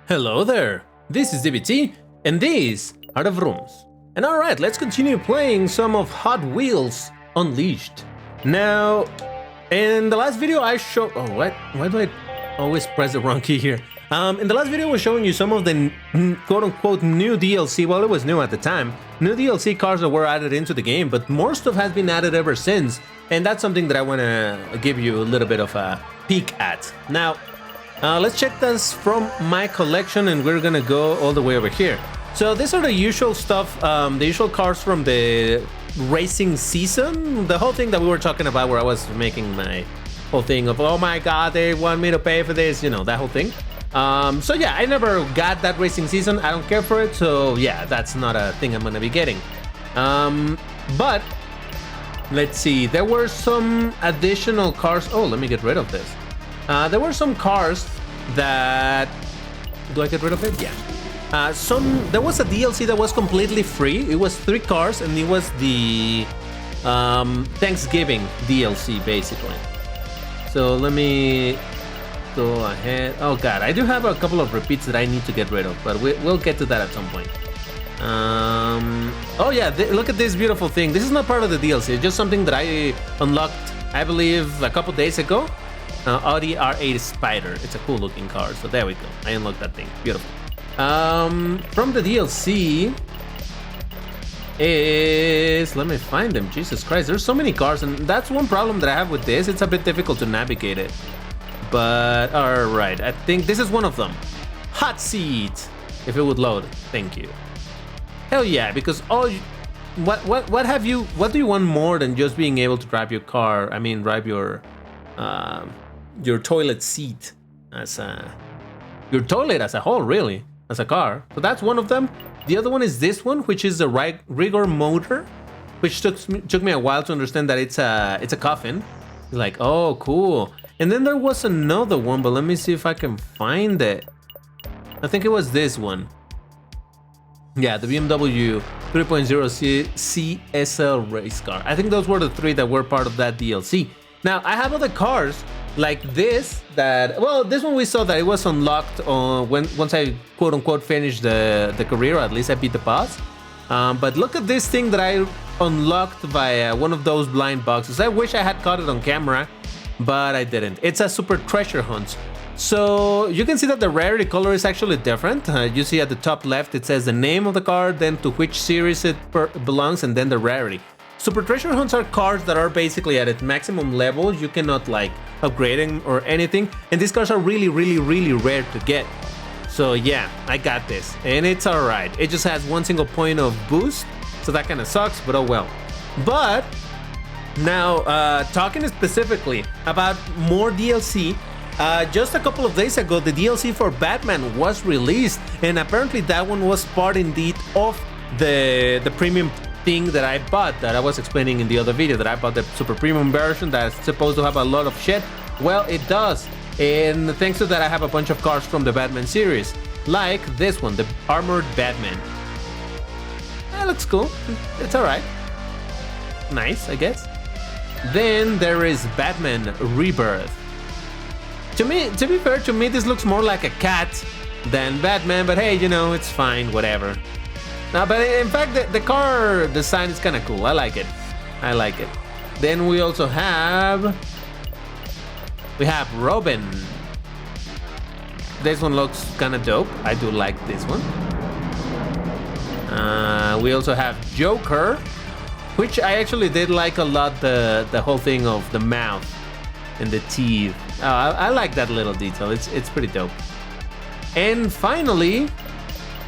Hello there, this is DBT, and these are the rooms. And alright, let's continue playing some of Hot Wheels Unleashed. Now, in the last video I showed... Oh, what? Why do I always press the wrong key here? In the last video I was showing you some of the quote-unquote new DLC, well it was new at the time, new DLC cars that were added into the game, but more stuff has been added ever since, and that's something that I want to give you a little bit of a peek at. Now, let's check this from my collection, and we're gonna go all the way over here. So these are the usual stuff, the usual cars from the racing season, the whole thing that we were talking about where I was making my whole thing of, oh my god, they want me to pay for this, you know, that whole thing. So yeah, I never got that racing season, I don't care for it, so yeah, that's not a thing I'm gonna be getting. But let's see, there were some additional cars. Oh, let me get rid of this. There were some cars that... Do I get rid of it? Yeah. There was a DLC that was completely free. It was 3 cars, and it was the Thanksgiving DLC, basically. So let me go ahead. Oh god, I do have a couple of repeats that I need to get rid of, but we'll get to that at some point. Oh yeah, look at this beautiful thing. This is not part of the DLC. It's just something that I unlocked, I believe, a couple days ago. Audi R8 Spider. It's a cool looking car, so there we go. I unlocked that thing. Beautiful. From the DLC is... Let me find them. Jesus Christ, there's so many cars, and that's one problem that I have with this. It's a bit difficult to navigate it. But, alright, I think this is one of them. Hot seat! If it would load. Thank you. Hell yeah, because what do you want more than just being able to drive your car? I mean, drive your toilet seat as your toilet as a whole, really, as a car. So that's one of them. The other one is this one, which is the rigor motor, which took me a while to understand that it's a coffin. Like, oh, cool. And then there was another one, but let me see if I can find it. I think it was this one. Yeah, the BMW 3.0 CSL race car. I think those were the 3 that were part of that DLC. Now, I have other cars like this that, well, this one we saw that it was unlocked once I quote-unquote finished the career, or at least I beat the boss. But look at this thing that I unlocked via one of those blind boxes. I wish I had caught it on camera, but I didn't. It's a super treasure hunt. So you can see that the rarity color is actually different. You see at the top left it says the name of the car, then to which series it belongs, and then the rarity. Super treasure hunts are cars that are basically at its maximum level. You cannot like upgrade them or anything, and these cars are really rare to get. So yeah, I got this, and it's alright. It just has one single point of boost, so that kind of sucks, but oh well. But now, talking specifically about more DLC, just a couple of days ago, the DLC for Batman was released, and apparently that one was part indeed of the premium thing that I bought, that I was explaining in the other video, that I bought the super premium version that's supposed to have a lot of shit. Well, it does, and thanks to that I have a bunch of cars from the Batman series, like this one, the Armored Batman. That looks cool, it's alright. Nice, I guess. Then there is Batman Rebirth. To be fair, to me this looks more like a cat than Batman, but hey, you know, it's fine, whatever. But in fact, the car design is kind of cool. I like it. I like it. Then we also have... We have Robin. This one looks kind of dope. I do like this one. We also have Joker, which I actually did like a lot, the whole thing of the mouth and the teeth. I like that little detail. It's pretty dope. And finally,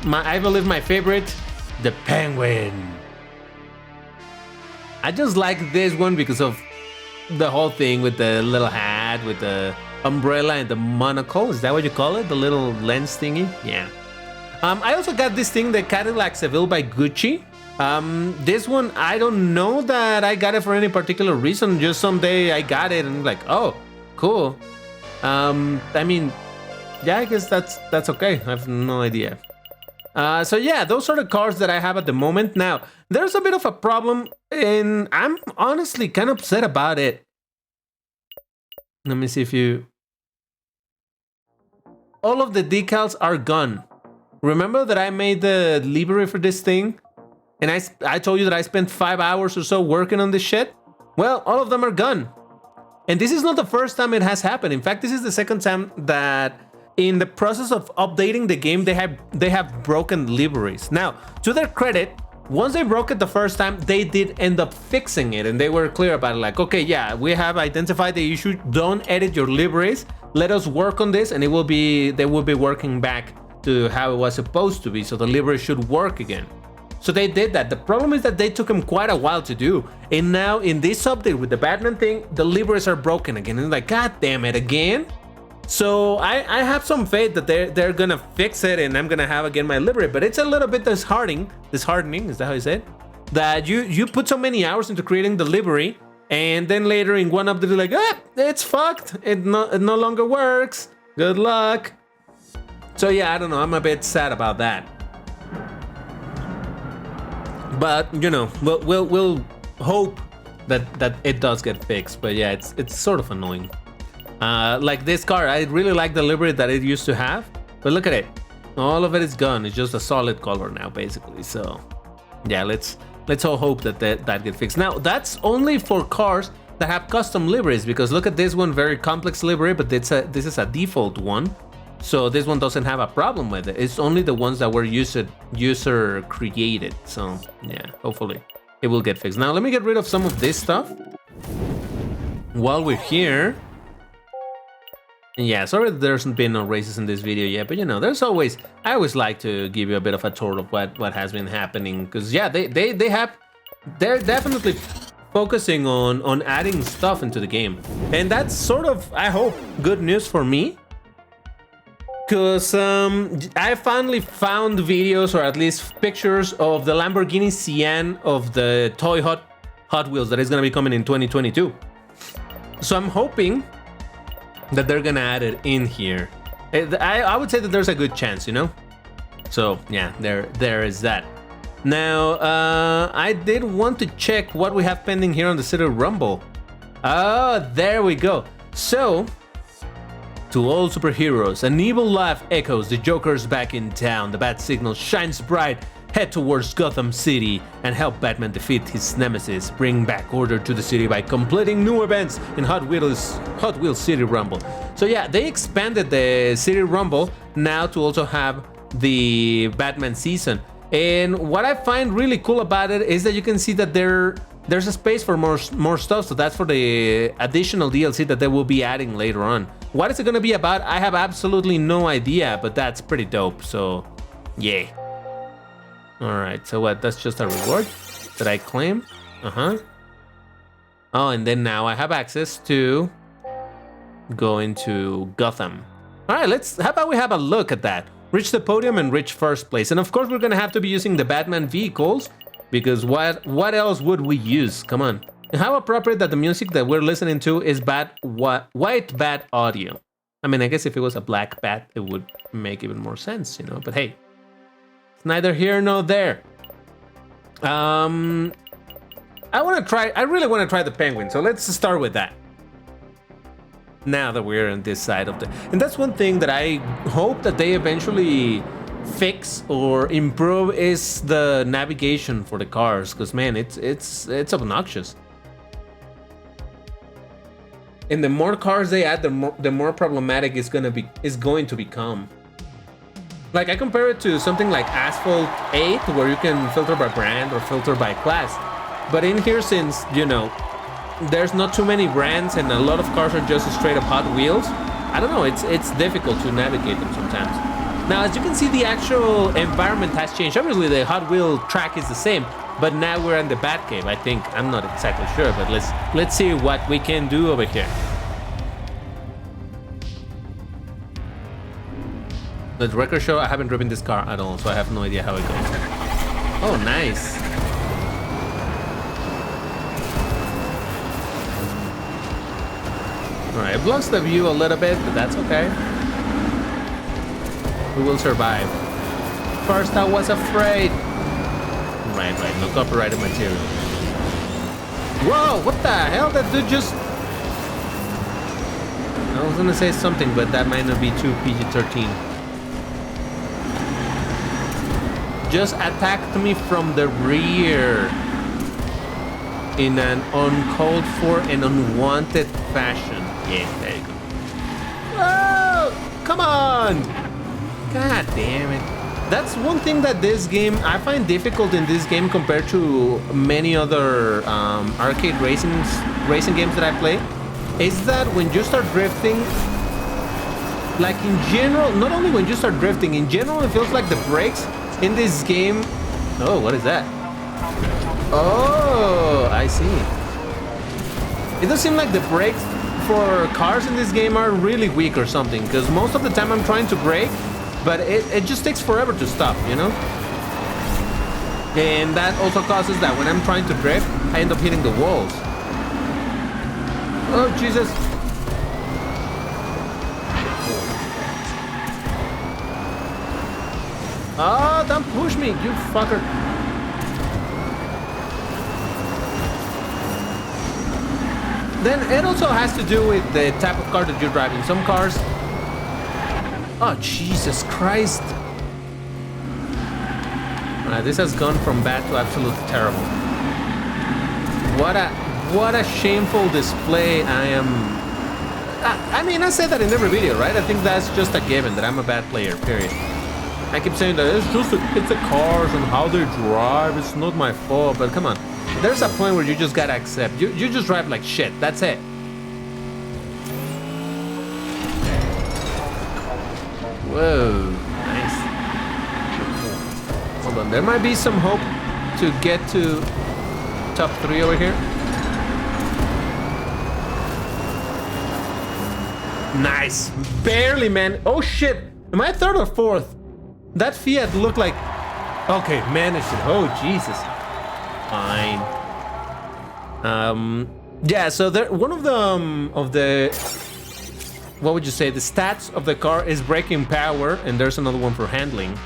I believe my favorite, the Penguin. I just like this one because of the whole thing with the little hat, with the umbrella and the monocle. Is that what you call it? The little lens thingy? Yeah. I also got this thing, the Cadillac Seville by Gucci. This one, I don't know that I got it for any particular reason. Just someday I got it and I'm like, oh, cool. I mean, yeah, I guess that's okay. I have no idea. So yeah, those are the cars that I have at the moment. Now, there's a bit of a problem, and I'm honestly kind of upset about it. Let me see if you... all of the decals are gone. Remember that I made the livery for this thing? And I told you that I spent 5 hours or so working on this shit? Well, all of them are gone. And this is not the first time it has happened. In fact, this is the second time that in the process of updating the game, they have broken liveries. Now, to their credit, once they broke it the first time, they did end up fixing it. And they were clear about it, like, okay, yeah, we have identified the issue. Don't edit your liveries. Let us work on this, and they will be working back to how it was supposed to be. So the livery should work again. So they did that. The problem is that they took them quite a while to do. And now in this update with the Batman thing, the liveries are broken again. And it's like, God damn it, again? So I have some faith that they're gonna fix it and I'm gonna have again my livery. But it's a little bit disheartening, is that how you say it? That you put so many hours into creating the livery, and then later in one update, like, it's fucked. It no longer works. Good luck. So yeah, I don't know. I'm a bit sad about that. But you know, we'll hope that it does get fixed. But yeah, it's sort of annoying. Like this car, I really like the livery that it used to have. But look at it, all of it is gone. It's just a solid color now, basically. So yeah, let's all hope that gets fixed. Now that's only for cars that have custom liveries, because look at this one, very complex livery, but this is a default one. So this one doesn't have a problem with it. It's only the ones that were user created. So yeah, hopefully it will get fixed. Now let me get rid of some of this stuff while we're here. And yeah, sorry that there's been no races in this video yet, but you know, I always like to give you a bit of a tour of what has been happening, because yeah, they're definitely focusing on adding stuff into the game. And that's sort of, I hope, good news for me. Because I finally found videos, or at least pictures, of the Lamborghini Sian of the toy Hot Wheels that is going to be coming in 2022. So I'm hoping that they're going to add it in here. I would say that there's a good chance, you know? So yeah, there is that. Now, I did want to check what we have pending here on the City Rumble. Oh, there we go. So, to all superheroes, an evil laugh echoes, the Joker's back in town, the bat signal shines bright, head towards Gotham City and help Batman defeat his nemesis, bring back order to the city by completing new events in Hot Wheels City Rumble. So yeah, they expanded the City Rumble now to also have the Batman season. And what I find really cool about it is that you can see that there's a space for more stuff. So that's for the additional DLC that they will be adding later on. What is it going to be about? I have absolutely no idea, but that's pretty dope. So, yeah. All right. So what? That's just a reward that I claim. Oh, and then now I have access to go into Gotham. All right. How about we have a look at that? Reach the podium and reach first place. And of course, we're going to have to be using the Batman vehicles, because what else would we use? Come on. And how appropriate that the music that we're listening to is white bat audio. I mean, I guess if it was a black bat, it would make even more sense, you know, but hey, it's neither here nor there. I really want to try the Penguin, so let's start with that. Now that we're on this side of and that's one thing that I hope that they eventually fix or improve, is the navigation for the cars, because man, it's obnoxious. And the more cars they add, the more problematic it's going to become. Like, I compare it to something like Asphalt 8, where you can filter by brand or filter by class. But in here, since, you know, there's not too many brands and a lot of cars are just straight up Hot Wheels, I don't know, it's difficult to navigate them sometimes. Now, as you can see, the actual environment has changed. Obviously, the Hot Wheel track is the same, but now we're in the Batcave, I think. I'm not exactly sure, but let's see what we can do over here. The record show, I haven't driven this car at all, so I have no idea how it goes. Oh, nice. Alright, it blocks the view a little bit, but that's okay. We will survive. First I was afraid. Right, no copyrighted material. Whoa, what the hell? That dude just... I was gonna say something, but that might not be too PG-13. Just attacked me from the rear in an uncalled for and unwanted fashion. Yeah, there you go. Oh, come on! God damn it. That's one thing that this game, I find difficult in this game compared to many other arcade racing games that I play, is that when you start drifting, like in general, not only when you start drifting, in general it feels like the brakes in this game... Oh, what is that? Oh, I see. It does seem like the brakes for cars in this game are really weak or something, because most of the time I'm trying to brake, but it just takes forever to stop, you know? And that also causes that when I'm trying to drift, I end up hitting the walls. Oh, Jesus. Oh, don't push me, you fucker. Then it also has to do with the type of car that you're driving. Some cars... Oh, Jesus Christ. This has gone from bad to absolutely terrible. What a shameful display. I mean, I say that in every video, right? I think that's just a given, that I'm a bad player, period. I keep saying that it's the cars and how they drive. It's not my fault, but come on. There's a point where you just gotta accept. You just drive like shit. That's it. Whoa, nice. Hold on, there might be some hope to get to top 3 over here. Nice, barely, man. Oh shit, am I 3rd or 4th? That Fiat looked like... Okay, managed it. Oh, Jesus. Fine. Yeah, so there, one of the what would you say, the stats of the car is braking power, and there's another one for handling.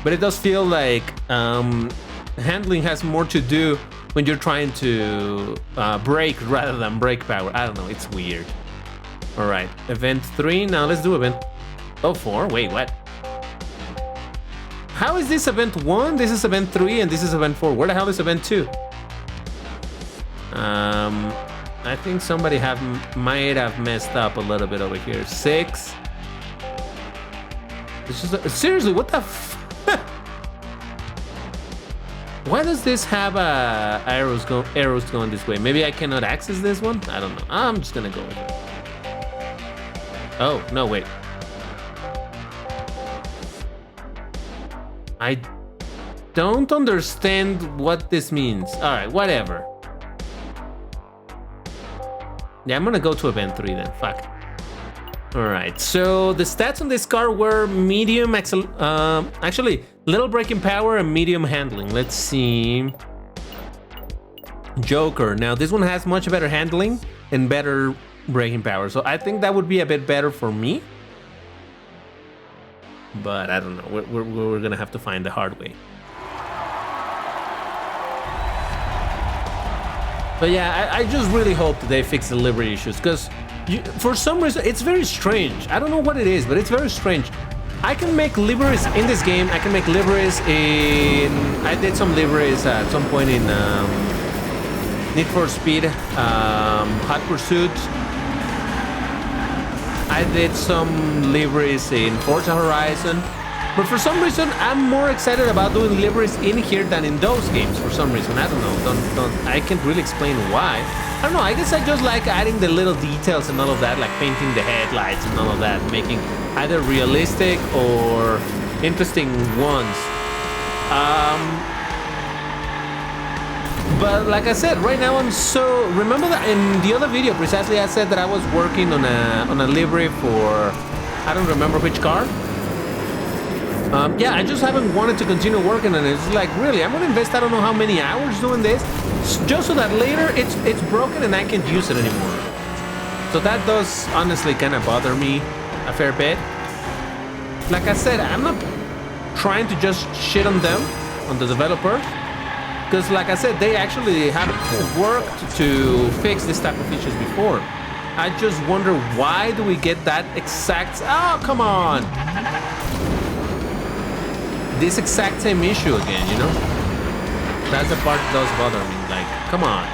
But it does feel like handling has more to do when you're trying to brake rather than brake power. I don't know, it's weird. All right, event 3. Now let's do event... Oh, 4? Wait, what? How is this event 1? This is event 3, and this is event 4. Where the hell is event 2? I think somebody might have messed up a little bit over here. 6. This is seriously, what the f... Why does this have arrows going this way? Maybe I cannot access this one? I don't know. I'm just gonna go with it. Oh, no, wait. I don't understand what this means. All right, whatever. Yeah, I'm gonna go to event 3 then. Fuck. All right, so the stats on this car were medium actually, little braking power and medium handling. Let's see. Joker. Now this one has much better handling and better braking power, so I think that would be a bit better for me. But I don't know. We're gonna have to find the hard way. But yeah, I just really hope that they fix the livery issues, because for some reason it's very strange. I don't know what it is, but it's very strange. I can make liveries in this game. I can make liveries in... I did some liveries at some point in Need for Speed, Hot Pursuit. I did some liveries in Forza Horizon. But for some reason, I'm more excited about doing liveries in here than in those games. For some reason, I don't know. I can't really explain why. I don't know. I guess I just like adding the little details and all of that, like painting the headlights and all of that, making either realistic or interesting ones. But like I said, right now I'm so... Remember that in the other video, precisely I said that I was working on a livery for... I don't remember which car. Yeah, I just haven't wanted to continue working on it. It's like, really, I'm gonna invest I don't know how many hours doing this, just so that later it's broken and I can't use it anymore. So that does honestly kind of bother me a fair bit. Like I said, I'm not trying to just shit on them, on the developer, because like I said, they actually have worked to fix this type of issues before. I just wonder why do we get that exact... Oh, come on! This exact same issue again, you know? That's the part that does bother me. Like, come on.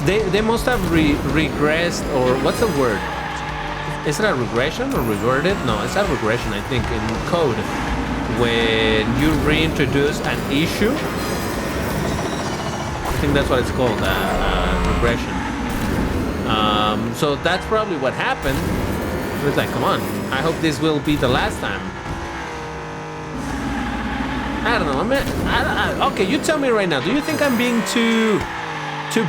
They must have regressed, or what's the word? Is it a regression or reverted? No, it's a regression, I think, in code. When you reintroduce an issue, I think that's what it's called, regression. So that's probably what happened. It's like, come on, I hope this will be the last time. I don't know. Okay, you tell me right now. Do you think I'm being too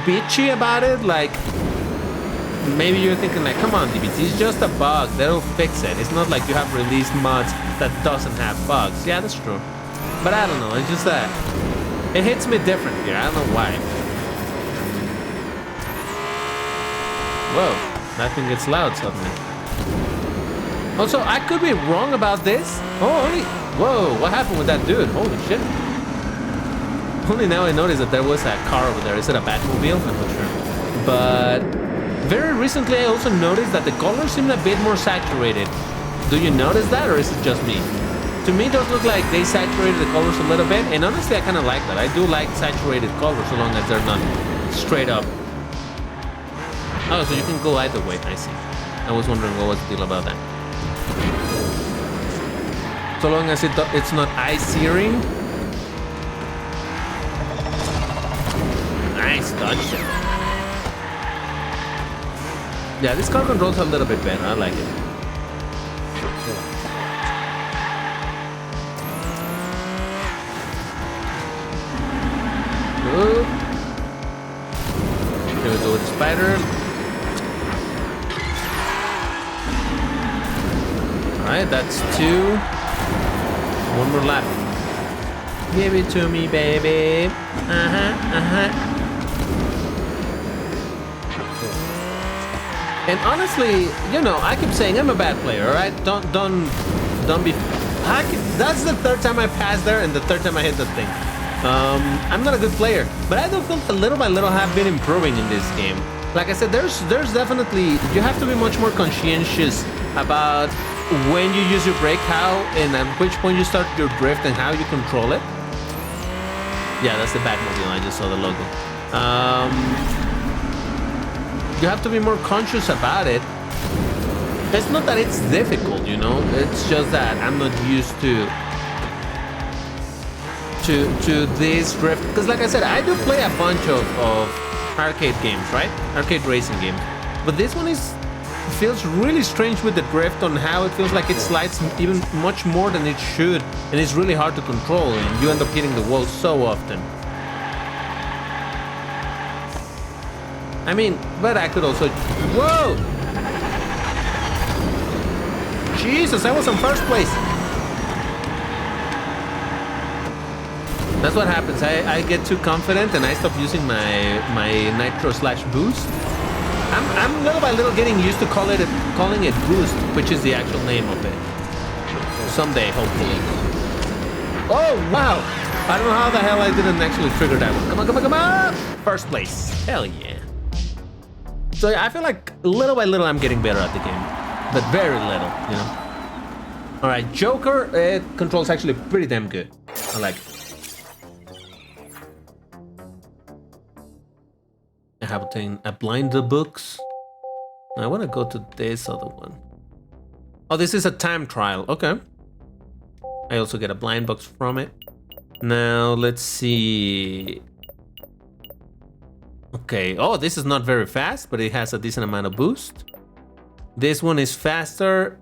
bitchy about it? Like, maybe you're thinking like, come on, DBT, it's just a bug. They'll fix it. It's not like you have released mods that doesn't have bugs. Yeah, that's true. But I don't know. It's just that it hits me different here. I don't know why. Whoa, I think it's loud suddenly. Also, I could be wrong about this. Whoa, what happened with that dude? Holy shit. Only now I noticed that there was a car over there. Is it a Batmobile? I'm not sure. But very recently I also noticed that the colors seem a bit more saturated. Do you notice that, or is it just me? To me, those look like they saturated the colors a little bit, and honestly, I kind of like that. I do like saturated colors so long as they're not straight up. Oh, so you can go either way. I see. I was wondering what was the deal about that. So long as it's not eye-searing. Nice dodge. Yeah, this car controls a little bit better. I like it. Good. Here we go with the Spider. Alright, that's 2. One more lap. Give it to me, baby. And honestly, you know, I keep saying I'm a bad player, alright? Don't be... That's the third time I passed there and the third time I hit the thing. I'm not a good player, but I do feel that little by little have been improving in this game. Like I said, there's definitely... You have to be much more conscientious about when you use your brake, how and at which point you start your drift and how you control it. Yeah, that's the Batmobile. I just saw the logo. You have to be more conscious about it. It's not that it's difficult, you know. It's just that I'm not used to this drift. Because like I said, I do play a bunch of arcade games, right? Arcade racing games. But this one feels really strange with the drift on how it feels like it slides even much more than it should. And it's really hard to control and you end up hitting the wall so often. I mean, but I could also... Whoa! Jesus, I was in first place. That's what happens. I get too confident and I stop using my nitro / boost. I'm little by little getting used to calling it boost, which is the actual name of it. Someday, hopefully. Oh, wow! I don't know how the hell I didn't actually trigger that one. Come on, come on, come on! First place. Hell yeah. So I feel like little by little I'm getting better at the game. But very little, you know? Alright, Joker, it controls actually pretty damn good. I like it. I have obtained a blinder books. I want to go to this other one. Oh, this is a time trial. Okay. I also get a blind box from it. Now, let's see. Okay. Oh, this is not very fast, but it has a decent amount of boost. This one is faster.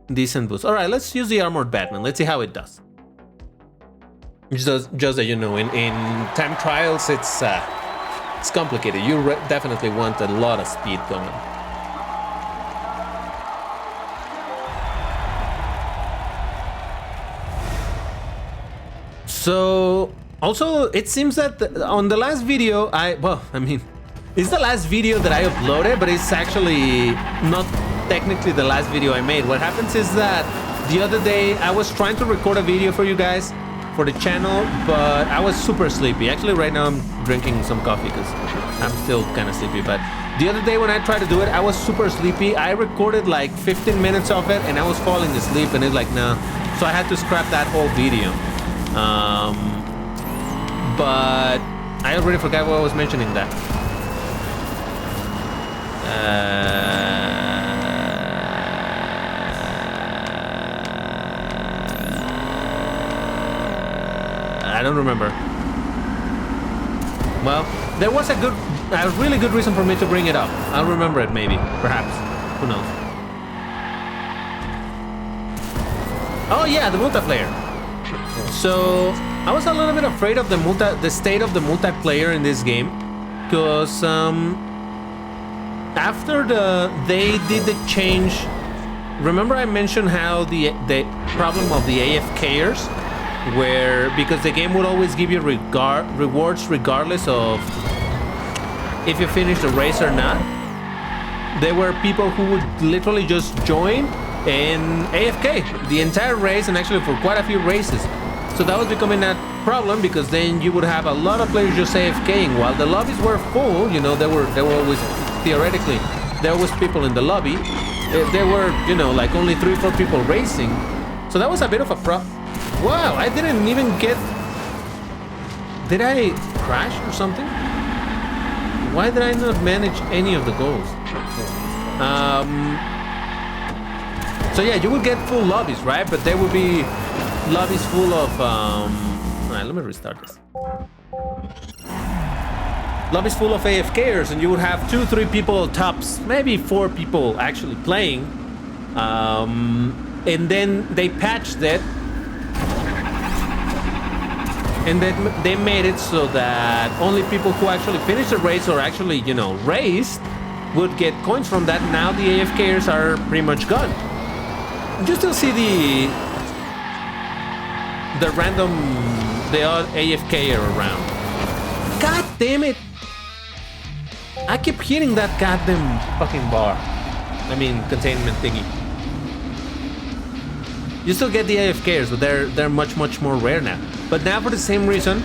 Decent boost. All right, let's use the Armored Batman. Let's see how it does. Just that you know, in time trials, it's complicated. You definitely want a lot of speed going. So, also, it seems that on the last video, it's the last video that I uploaded, but it's actually not technically the last video I made. What happens is that the other day, I was trying to record a video for you guys, for the channel, but I was super sleepy. Actually, right now I'm drinking some coffee because I'm still kind of sleepy, but The other day when I tried to do it, I was super sleepy. I recorded like 15 minutes of it and I was falling asleep and it's like, nah. So I had to scrap that whole video. But I already forgot what I was mentioning that. I don't remember. Well, there was a really good reason for me to bring it up. I'll remember it maybe, perhaps. Who knows? Oh yeah, the multiplayer. So I was a little bit afraid of the state of the multiplayer in this game, because after they did the change. Remember I mentioned how the problem of the AFKers, where because the game would always give you rewards regardless of if you finish the race or not. There were people who would literally just join and AFK the entire race, and actually for quite a few races. So that was becoming a problem, because then you would have a lot of players just AFKing while the lobbies were full. You know, there were always, theoretically, there was people in the lobby. There were, you know, like only 3 or 4 people racing. So that was a bit of a problem. Wow, I didn't even get... Did I crash or something? Why did I not manage any of the goals? So yeah, you would get full lobbies, right? But there would be lobbies full of... Alright, let me restart this. Lobbies full of AFKers, and you would have 2-3 people tops, maybe 4 people actually playing. And then they patched it. And then they made it so that only people who actually finished the race or actually, you know, raced would get coins from that. Now the AFKers are pretty much gone. You still see the odd AFKer around. God damn it! I keep hitting that goddamn fucking bar. I mean, containment thingy. You still get the AFKers, but they're much more rare now. But now for the same reason,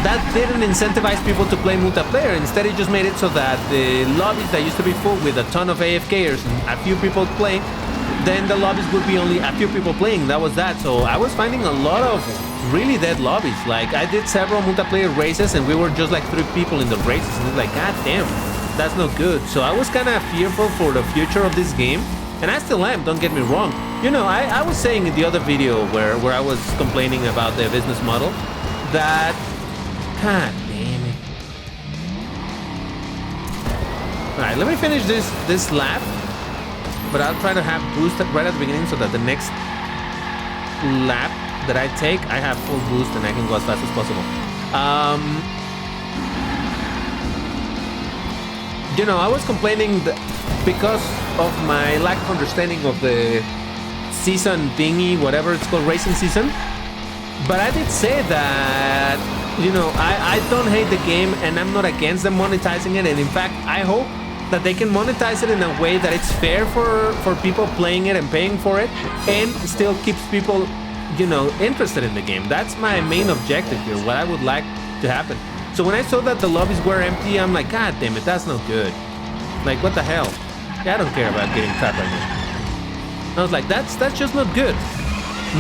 that didn't incentivize people to play multiplayer. Instead, it just made it so that the lobbies that used to be full with a ton of AFKers and a few people playing, then the lobbies would be only a few people playing. That was that. So I was finding a lot of really dead lobbies. Like, I did several multiplayer races and we were just like 3 people in the races, and it's like, god damn, that's no good. So I was kind of fearful for the future of this game, and I still am, don't get me wrong. You know, I was saying in the other video where I was complaining about the business model that, god damn it. Alright, let me finish this lap, but I'll try to have boost right at the beginning so that the next lap that I take, I have full boost and I can go as fast as possible. You know, I was complaining that because of my lack of understanding of the season thingy, whatever it's called, racing season. But I did say that, you know, I don't hate the game and I'm not against them monetizing it. And in fact, I hope that they can monetize it in a way that it's fair for people playing it and paying for it, and still keeps people, you know, interested in the game. That's my main objective here, what I would like to happen. So when I saw that the lobbies were empty, I'm like, god damn it, that's no good. Like, what the hell? Yeah, I don't care about getting trapped right now. I was like, that's just not good.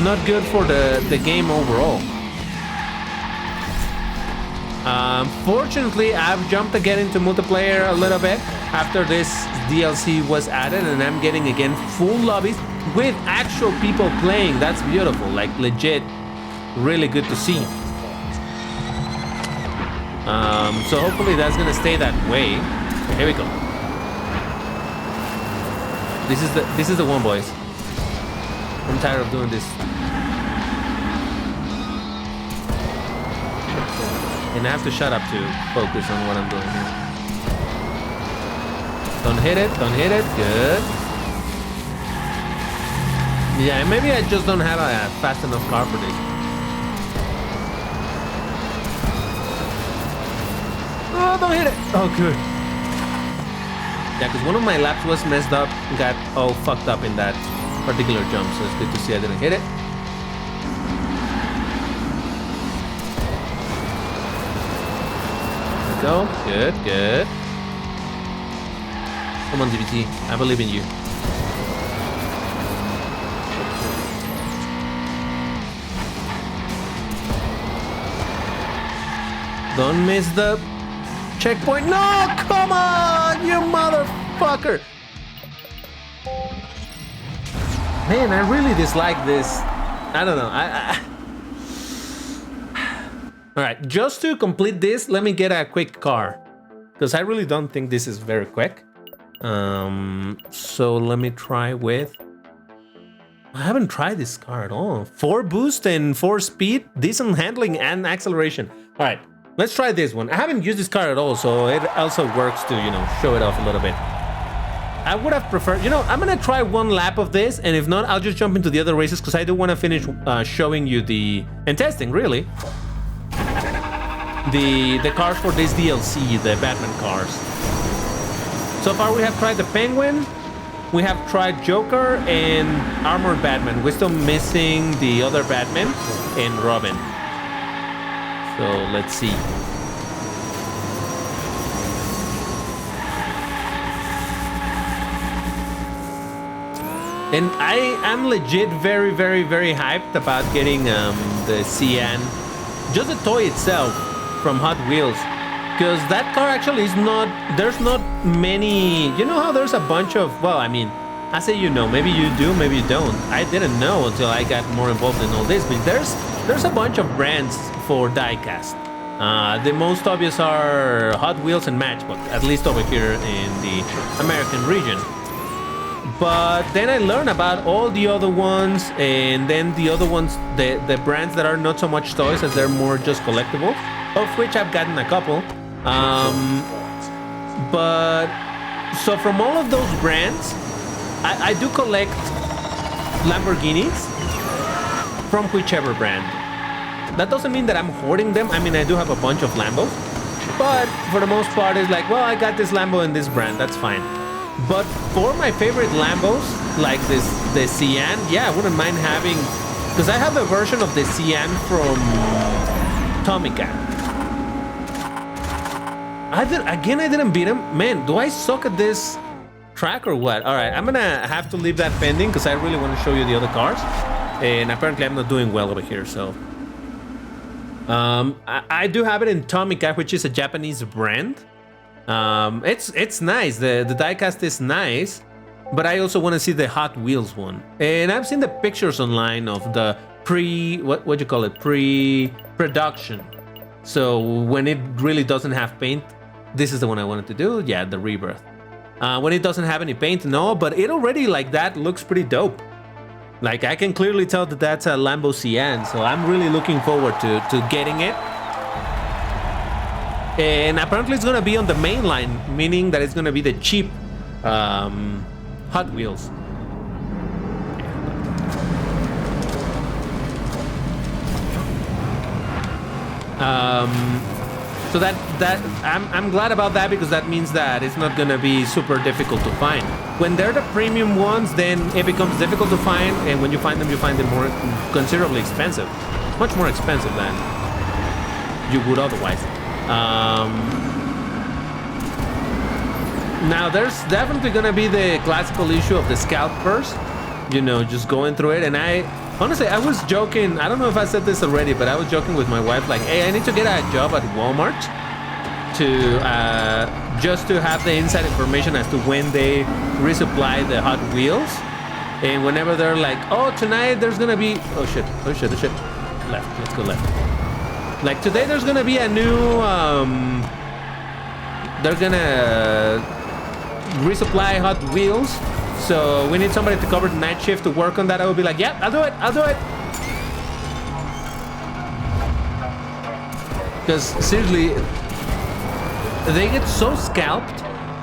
Not good for the game overall. Fortunately, I've jumped again into multiplayer a little bit after this DLC was added, and I'm getting again full lobbies with actual people playing. That's beautiful, like legit, really good to see. So hopefully that's gonna stay that way. Here we go. This is the one, boys. I'm tired of doing this. And I have to shut up to focus on what I'm doing here. Don't hit it, don't hit it. Good. Yeah, maybe I just don't have a fast enough car for this. Oh, don't hit it. Oh, good. Yeah, because one of my laps was messed up, got all fucked up in that particular jump, so it's good to see I didn't hit it. There we go. Good, good. Come on, DBT. I believe in you. Don't miss the checkpoint. No, come on, you motherfucker. Man, I really dislike this. I don't know. All right, just to complete this, let me get a quick car, because I really don't think this is very quick. So let me try with... I haven't tried this car at all. 4 boost and 4 speed, decent handling and acceleration. All right, let's try this one. I haven't used this car at all, so it also works to, you know, show it off a little bit. I would have preferred, you know, I'm gonna try 1 lap of this, and if not, I'll just jump into the other races, because I do want to finish showing you and testing, really, the cars for this DLC, the Batman cars. So far, we have tried the Penguin, we have tried Joker, and Armored Batman. We're still missing the other Batman and Robin. So, let's see. And I am legit very, very, very hyped about getting the Cyan, just the toy itself from Hot Wheels, because that car actually is not, there's not many, you know how there's a bunch of, well, I mean, I say you know, maybe you do, maybe you don't. I didn't know until I got more involved in all this, but there's a bunch of brands for diecast. The most obvious are Hot Wheels and Matchbox, at least over here in the American region. But then I learned about all the other ones, and then the other ones, the brands that are not so much toys as they're more just collectibles, of which I've gotten a couple. But so from all of those brands, I do collect Lamborghinis from whichever brand. That doesn't mean that I'm hoarding them. I mean, I do have a bunch of Lambos, but for the most part, it's like, well, I got this Lambo in this brand, that's fine. But for my favorite Lambos, like the Cyan, yeah, I wouldn't mind having, because I have a version of the Cyan from Tomica. I didn't beat him. Man, do I suck at this track or what? All right, I'm gonna have to leave that pending because I really want to show you the other cars, and apparently I'm not doing well over here. So, I do have it in Tomica, which is a Japanese brand. It's nice. The diecast is nice, but I also want to see the Hot Wheels one. And I've seen the pictures online of the what you call it, pre-production. So when it really doesn't have paint, this is the one I wanted to do. Yeah, the Rebirth. When it doesn't have any paint, no, but it already like that looks pretty dope. Like I can clearly tell that that's a Lambo Cyan, so I'm really looking forward to getting it. And apparently it's gonna be on the main line, meaning that it's gonna be the cheap Hot Wheels. So that I'm glad about that, because that means that it's not gonna be super difficult to find. When they're the premium ones, then it becomes difficult to find, and when you find them more considerably expensive, much more expensive than you would otherwise. Now there's definitely gonna be the classical issue of the scalpers, you know, just going through it. And I honestly was joking, I don't know if I said this already, but I was joking with my wife, like, hey, I need to get a job at Walmart to just to have the inside information as to when they resupply the Hot Wheels. And whenever they're like, oh, tonight there's gonna be, oh shit, left, let's go left. Like today there's gonna be a new, they're gonna resupply Hot Wheels, so we need somebody to cover the night shift to work on that. I will be like, yeah, I'll do it. Because seriously, they get so scalped.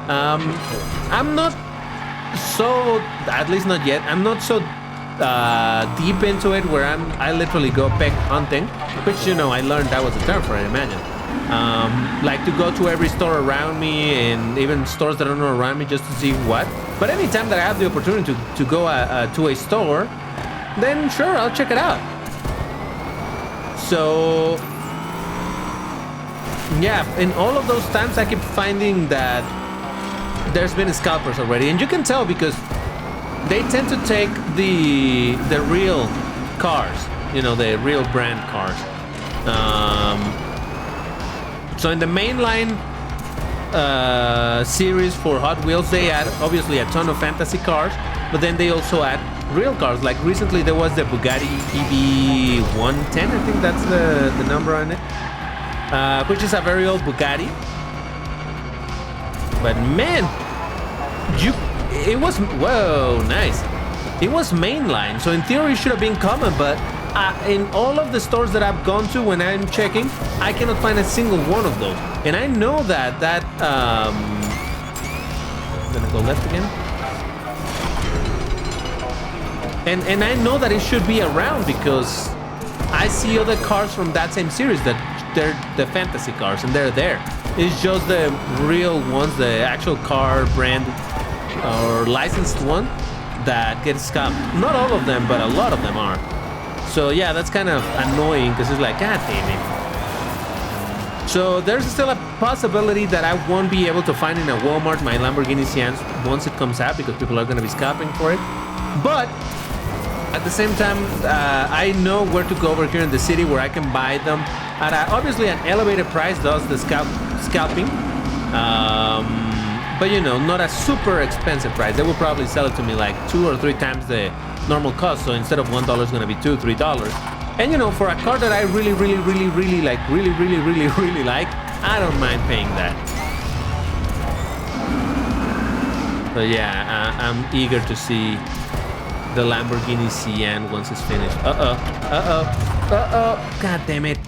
I'm not so, at least not yet, I'm not so deep into it where I literally go peg hunting, which, you know, I learned that was a term for it, I imagine. Like to go to every store around me, and even stores that are not around me, just to see what. But anytime that I have the opportunity to go to a store, then sure, I'll check it out. So yeah, in all of those times I keep finding that there's been scalpers already, and you can tell because they tend to take the real cars, you know, the real brand cars. So in the mainline series for Hot Wheels, they add obviously a ton of fantasy cars, but then they also add real cars. Like recently there was the Bugatti EB110, I think that's the number on it, which is a very old Bugatti. But man, it was, whoa, nice. It was mainline, so in theory it should have been common, but in all of the stores that I've gone to when I'm checking, I cannot find a single one of those. And I know that I'm gonna go left again. And I know that it should be around because I see other cars from that same series that they're the fantasy cars and they're there. It's just the real ones, the actual car brand or licensed one that gets scammed. Not all of them, but a lot of them are. So yeah, that's kind of annoying because it's like, god damn it. So there's still a possibility that I won't be able to find in a Walmart my Lamborghini Sians once it comes out because people are going to be scalping for it. But at the same time, I know where to go over here in the city where I can buy them at obviously an elevated price, does the scalping. But you know, not a super expensive price. They will probably sell it to me like 2 or 3 times the normal cost. So instead of $1, it's gonna be $2, $3. And you know, for a car that I really like, really like, I don't mind paying that. But yeah, I'm eager to see the Lamborghini Sian once it's finished. God damn it.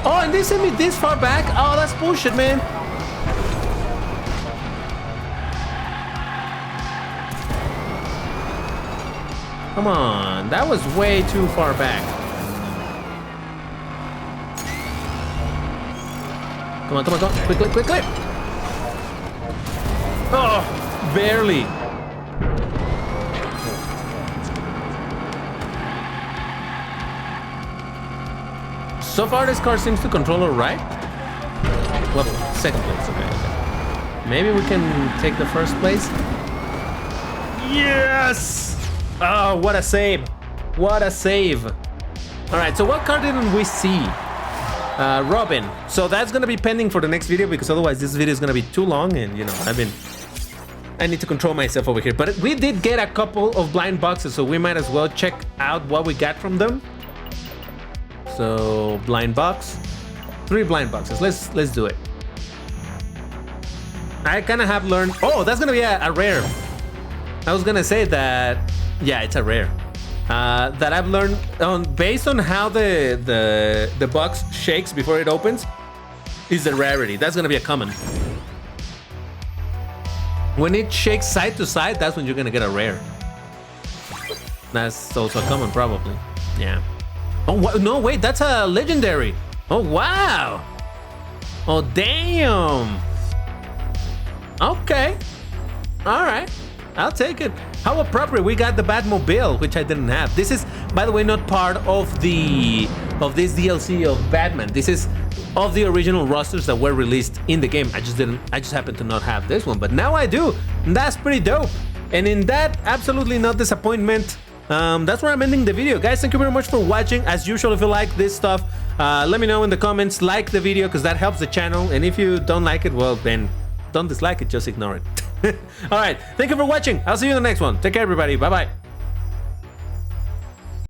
Oh, and they sent me this far back? Oh, that's bullshit, man. Come on, that was way too far back. Come on, quickly. Oh, barely. So far, this car seems to control all right. Well, second place, okay. Maybe we can take the first place. Yes! Oh, what a save. What a save. All right, so what car didn't we see? Robin. So that's gonna be pending for the next video because otherwise this video is gonna be too long and you know, I need to control myself over here. But we did get a couple of blind boxes, so we might as well check out what we got from them. So blind box, 3 blind boxes. Let's do it. I kind of have learned. Oh, that's gonna be a rare. I was gonna say that. Yeah, it's a rare. That I've learned based on how the box shakes before it opens is the rarity. That's gonna be a common. When it shakes side to side, that's when you're gonna get a rare. That's also a common, probably. Yeah. Oh no, wait, that's a legendary. Oh wow. Oh damn. Okay. All right. I'll take it. How appropriate. We got the Batmobile, which I didn't have. This is, by the way, not part of this DLC of Batman. This is of the original rosters that were released in the game. I just happened to not have this one, but now I do. And that's pretty dope. And in that, absolutely not disappointment. That's where I'm ending the video. Guys, thank you very much for watching. As usual, if you like this stuff, let me know in the comments. Like the video because that helps the channel. And if you don't like it, well, then don't dislike it. Just ignore it. All right. Thank you for watching. I'll see you in the next one. Take care, everybody. Bye-bye.